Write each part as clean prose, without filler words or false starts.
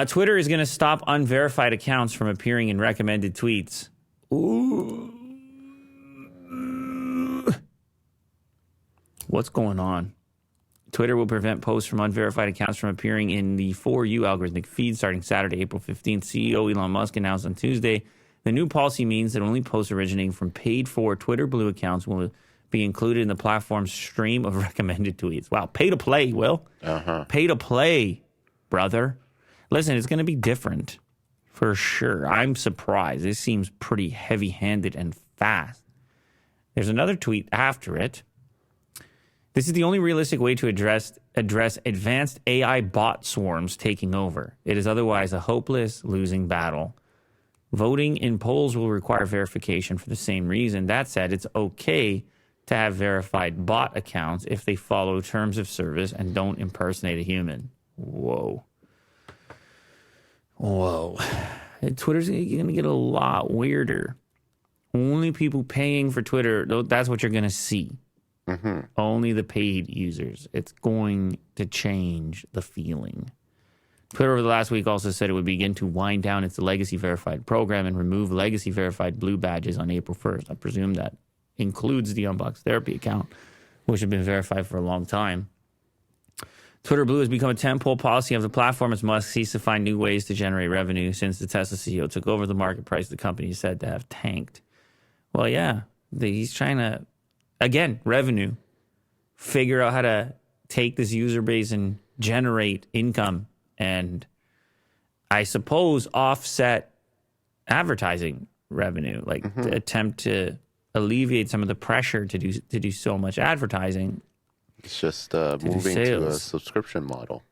Twitter is going to stop unverified accounts from appearing in recommended tweets. Ooh. What's going on? Twitter will prevent posts from unverified accounts from appearing in the For You algorithmic feed starting Saturday, April 15th. CEO Elon Musk announced on Tuesday the new policy means that only posts originating from paid-for Twitter Blue accounts will be included in the platform's stream of recommended tweets. Wow, pay to play, Will. Pay to play, brother. Listen, it's going to be different for sure. I'm surprised. This seems pretty heavy-handed and fast. There's another tweet after it. This is the only realistic way to address advanced AI bot swarms taking over. It is otherwise a hopeless losing battle. Voting in polls will require verification for the same reason. That said, it's okay to have verified bot accounts if they follow terms of service and don't impersonate a human. Whoa. Twitter's going to get a lot weirder. Only people paying for Twitter, that's what you're going to see. Only the paid users. It's going to change the feeling. Twitter over the last week also said it would begin to wind down its legacy verified program and remove legacy verified blue badges on April 1st. I presume that includes the Unbox Therapy account, which had been verified for a long time. Twitter Blue has become a tentpole policy of the platform as Musk seeks to find new ways to generate revenue since the Tesla CEO took over the market price the company is said to have tanked. Well, yeah, he's trying to, again, revenue, figure out how to take this user base and generate income and I suppose offset advertising revenue, like to attempt to alleviate some of the pressure to do so much advertising. It's just moving to a subscription model.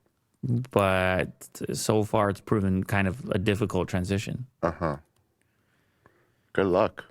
But so far it's proven kind of a difficult transition. Good luck.